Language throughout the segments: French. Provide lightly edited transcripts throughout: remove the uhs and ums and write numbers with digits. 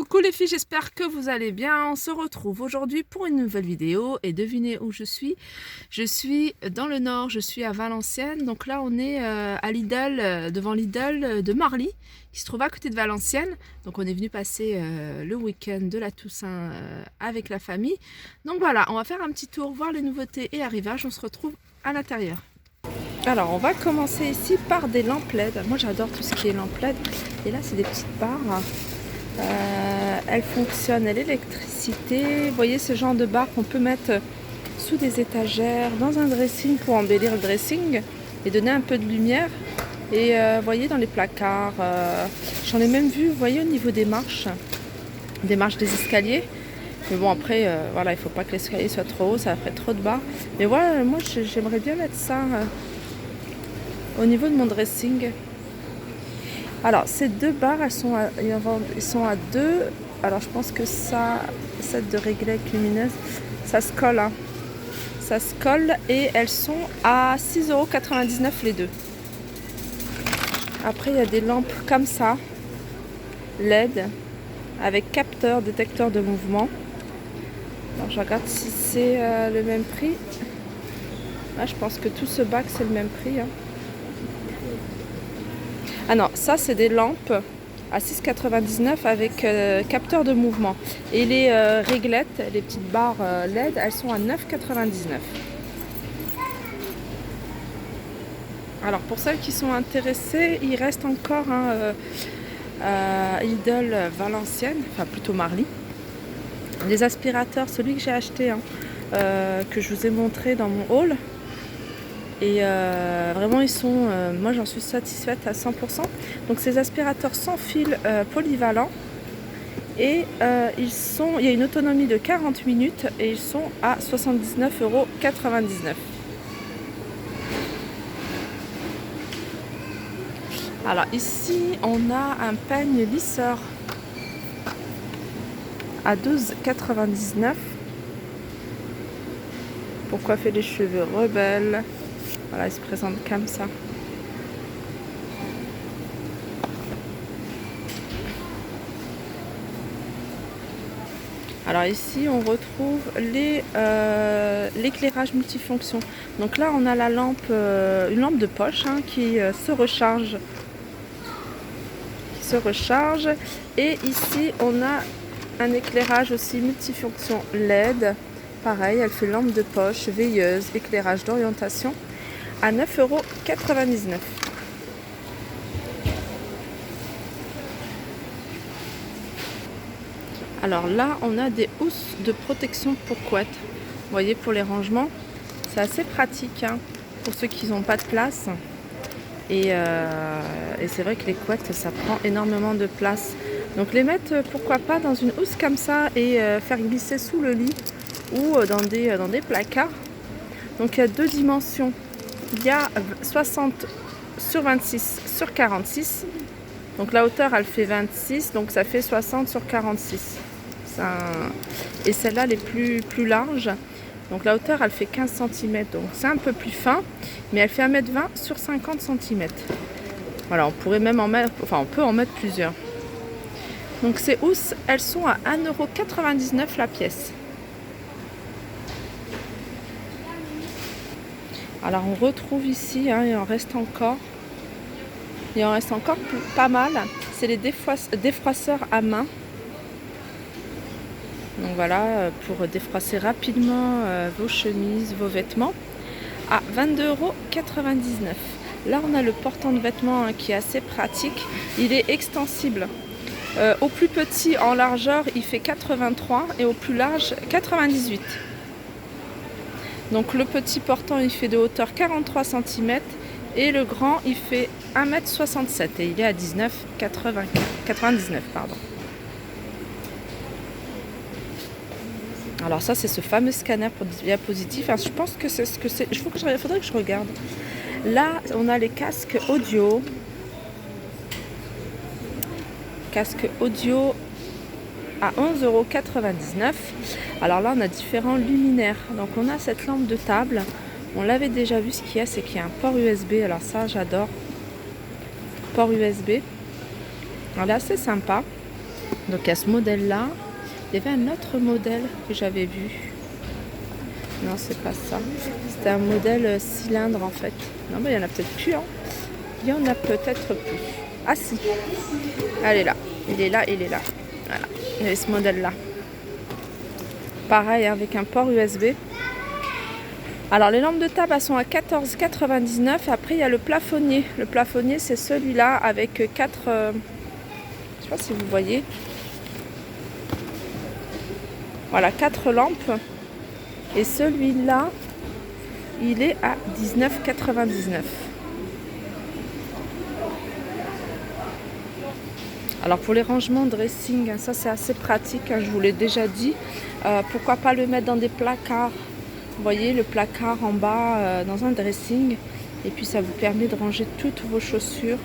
Coucou les filles, j'espère que vous allez bien. On se retrouve aujourd'hui pour une nouvelle vidéo et devinez où je suis. Je suis dans le nord, je suis à Valenciennes. Donc là on est à Lidl, devant Lidl de Marly, qui se trouve à côté de Valenciennes. Donc on est venu passer le week-end de la Toussaint avec la famille. Donc voilà, on va faire un petit tour, voir les nouveautés et arrivages. On se retrouve à l'intérieur. Alors on va commencer ici par des lampes LED. Moi j'adore tout ce qui est lampes LED. Et là c'est des petites barres. Elle fonctionne à l'électricité. Vous voyez ce genre de barre qu'on peut mettre sous des étagères, dans un dressing pour embellir le dressing et donner un peu de lumière. Et vous voyez dans les placards, j'en ai même vu, vous voyez au niveau des marches des escaliers. Mais bon après, voilà, il ne faut pas que l'escalier soit trop haut, ça ferait trop de barres. Mais voilà, moi j'aimerais bien mettre ça au niveau de mon dressing. Alors ces deux barres, ils sont à 2. Alors je pense que ça, cette de réglette lumineuse, ça se colle. Hein. Ça se colle et elles sont à 6,99 € les deux. Après il y a des lampes comme ça, LED, avec capteur, détecteur de mouvement. Alors je regarde si c'est le même prix. Là, je pense que tout ce bac c'est le même prix. Hein. Ah non, ça c'est des lampes à 6,99 € avec capteur de mouvement. Et les réglettes, les petites barres LED, elles sont à 9,99 €. Alors pour celles qui sont intéressées, il reste encore à Lidl Valenciennes, enfin plutôt Marly. Les aspirateurs, celui que j'ai acheté, que je vous ai montré dans mon haul. Et vraiment ils sont, moi j'en suis satisfaite à 100%. Donc ces aspirateurs sans fil polyvalents. Et il y a une autonomie de 40 minutes et ils sont à 79,99 €. Alors ici on a un peigne lisseur à 12,99 € pour coiffer les cheveux rebelles. Voilà, il se présente comme ça. Alors ici on retrouve l'éclairage multifonction. Donc là on a la lampe, une lampe de poche qui se recharge. Et ici on a un éclairage aussi multifonction LED. Pareil, elle fait lampe de poche, veilleuse, éclairage d'orientation à 9,99 €. Alors là, on a des housses de protection pour couette. Vous voyez, pour les rangements, c'est assez pratique pour ceux qui n'ont pas de place. Et c'est vrai que les couettes, ça prend énormément de place. Donc les mettre, pourquoi pas, dans une housse comme ça et faire glisser sous le lit ou dans des placards. Donc il y a deux dimensions. Il y a 60 sur 26 sur 46. Donc la hauteur, elle fait 26, donc ça fait 60 sur 46. Et celle-là, les plus larges. Donc la hauteur, elle fait 15 cm. Donc c'est un peu plus fin, mais elle fait 1,20 m sur 50 cm. Voilà, on pourrait même en mettre, enfin on peut en mettre plusieurs. Donc ces housses, elles sont à 1,99 € la pièce. Alors on retrouve ici, il en reste encore. Il en reste encore pas mal. C'est les défroisseurs à main. Donc voilà, pour défroisser rapidement vos chemises, vos vêtements, à 22,99 €. Là, on a le portant de vêtements qui est assez pratique. Il est extensible. Au plus petit en largeur, il fait 83 et au plus large, 98. Donc le petit portant, il fait de hauteur 43 cm et le grand, il fait 1,67 m et il est à 19,99 €. Alors ça, c'est ce fameux scanner pour diapositive. Je pense que c'est ce que c'est. Il faudrait que je regarde. Là, on a les casques audio. Casque audio à 11,99 €. Alors là, on a différents luminaires. Donc on a cette lampe de table. On l'avait déjà vu, ce qu'il y a, c'est qu'il y a un port USB. Alors ça, j'adore. Port USB. Elle est assez sympa. Donc à ce modèle-là, il y avait un autre modèle que j'avais vu. Non, c'est pas ça. C'était un modèle cylindre en fait. Non, mais il y en a peut-être plus. Hein. Il y en a peut-être plus. Ah si. Elle est là. Il est là, il est là. Voilà. Il y avait ce modèle-là. Pareil, avec un port USB. Alors les lampes de table elles sont à 14,99. Après il y a le plafonnier. Le plafonnier c'est celui-là avec 4... je sais pas si vous voyez. Voilà, 4 lampes. Et celui-là, il est à 19,99. Alors pour les rangements dressing, ça c'est assez pratique, hein, je vous l'ai déjà dit. Pourquoi pas le mettre dans des placards. Vous voyez le placard en bas dans un dressing. Et puis ça vous permet de ranger toutes vos chaussures.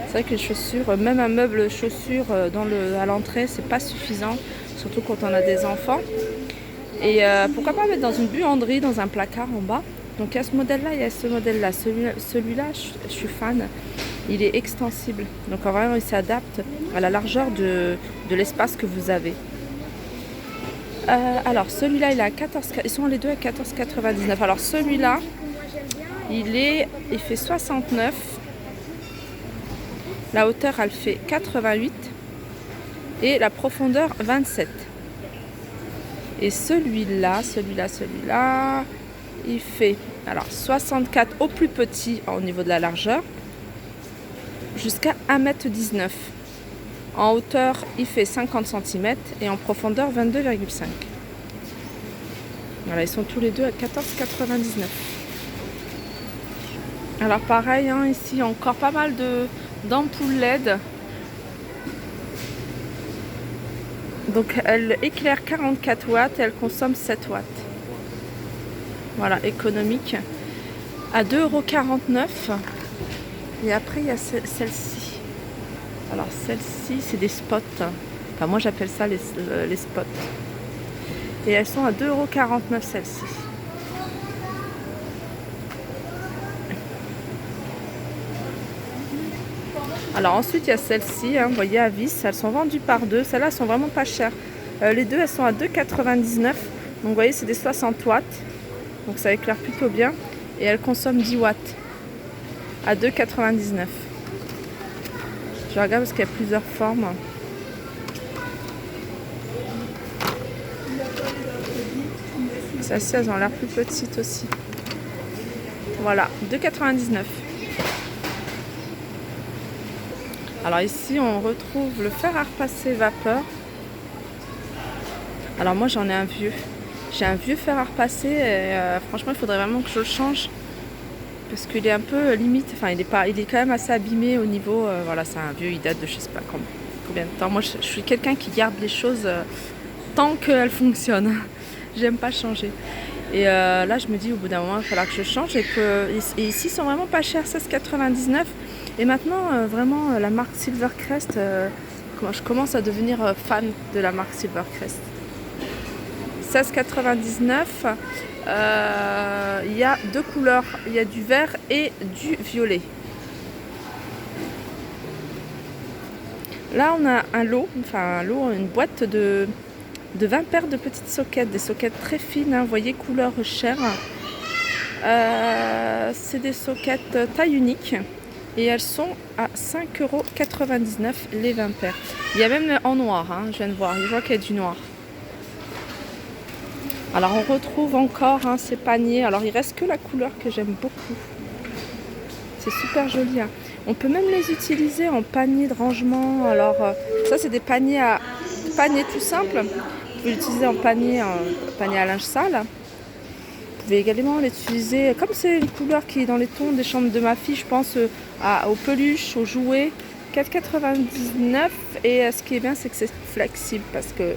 C'est vrai que les chaussures, même un meuble chaussures à l'entrée, c'est pas suffisant. Surtout quand on a des enfants. Et pourquoi pas mettre dans une buanderie, dans un placard en bas. Donc il y a ce modèle-là, il y a ce modèle-là. Celui-là, je suis fan. Il est extensible. Donc vraiment, il s'adapte à la largeur de l'espace que vous avez. Alors celui-là, il est à 14. Ils sont les deux à 14,99. Alors celui-là, il fait 69. La hauteur, elle fait 88. Et la profondeur, 27. Et celui-là, il fait alors 64 au plus petit au niveau de la largeur, jusqu'à 1,19 m. En hauteur, il fait 50 cm et en profondeur 22,5. Voilà, ils sont tous les deux à 14,99. Alors pareil, hein, ici il y a encore pas mal d'ampoules LED. Donc elle éclaire 44 watts et elle consomme 7 watts. Voilà, économique. À 2,49 €. Et après il y a celle-ci. Alors celle-ci c'est des spots. Enfin moi j'appelle ça les spots. Et elles sont à 2,49 € celles-ci. Alors ensuite il y a celle-ci, hein, vous voyez à vis, elles sont vendues par deux, celles-là sont vraiment pas chères. Les deux elles sont à 2,99 €, donc vous voyez c'est des 60 watts, donc ça éclaire plutôt bien. Et elles consomment 10 watts à 2,99 €. Je regarde parce qu'il y a plusieurs formes. Celles-ci elles ont l'air plus petites aussi. Voilà, 2,99 €. Alors ici on retrouve le fer à repasser vapeur. Alors moi j'en ai un vieux. J'ai un vieux fer à repasser et franchement il faudrait vraiment que je le change. Parce qu'il est un peu limite, enfin il est quand même assez abîmé au niveau, voilà c'est un vieux, il date de je sais pas combien de temps. Moi je suis quelqu'un qui garde les choses tant qu'elles fonctionnent. J'aime pas changer. Et là je me dis au bout d'un moment il va falloir que je change et ici ils sont vraiment pas chers, 16,99 €. Et maintenant vraiment la marque Silvercrest, je commence à devenir fan de la marque Silvercrest. 16,99 €. Il y a deux couleurs, il y a du vert et du violet. Là on a une boîte de 20 paires de petites soquettes, des soquettes très fines, hein, vous voyez couleur chair. C'est des soquettes taille unique et elles sont à 5,99 € les 20 paires. Il y a même en noir, hein, je viens de voir, je vois qu'il y a du noir. Alors on retrouve encore hein, ces paniers, alors il reste que la couleur que j'aime beaucoup. C'est super joli. Hein. On peut même les utiliser en panier de rangement. Alors ça c'est des paniers tout simples. Vous pouvez l'utiliser en panier à linge sale. Vous pouvez également l'utiliser, comme c'est une couleur qui est dans les tons des chambres de ma fille, je pense aux peluches, aux jouets. 4,99 €. Et ce qui est bien c'est que c'est flexible parce que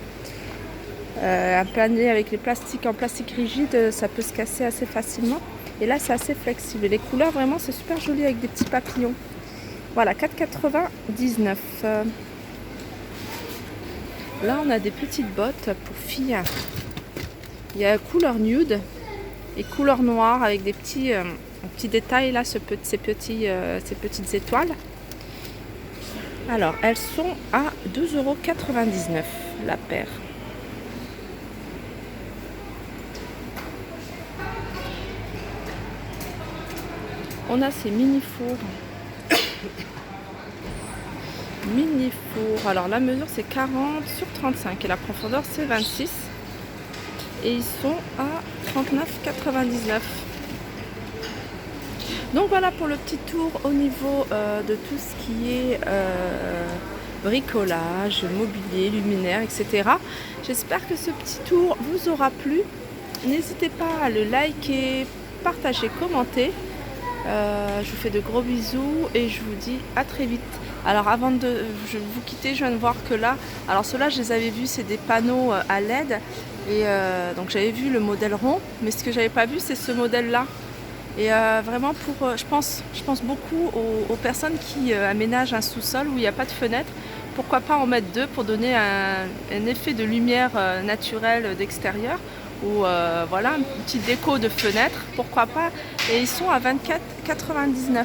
un panier avec les plastiques en plastique rigide, ça peut se casser assez facilement. Et là c'est assez flexible. Et les couleurs vraiment c'est super joli avec des petits papillons. Voilà, 4,99 €. Là on a des petites bottes pour filles. Il y a couleur nude et couleur noire avec des petits détails là, ces petites étoiles. Alors, elles sont à 2,99 € la paire. On a ces mini fours. Mini four. Alors la mesure c'est 40 sur 35 et la profondeur c'est 26. Et ils sont à 39,99 €. Donc voilà pour le petit tour au niveau de tout ce qui est bricolage, mobilier, luminaire, etc. J'espère que ce petit tour vous aura plu. N'hésitez pas à le liker, partager, commenter. Je vous fais de gros bisous et je vous dis à très vite. Alors avant de vous quitter, je viens de voir que là, alors ceux-là je les avais vus, c'est des panneaux à LED et donc j'avais vu le modèle rond, mais ce que j'avais pas vu c'est ce modèle là. Et vraiment pour, je pense beaucoup aux personnes qui aménagent un sous-sol où il n'y a pas de fenêtre. Pourquoi pas en mettre deux pour donner un effet de lumière naturelle d'extérieur ou voilà, une petite déco de fenêtre, pourquoi pas. Et ils sont à 24,99 €.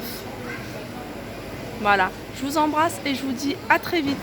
Voilà, je vous embrasse et je vous dis à très vite.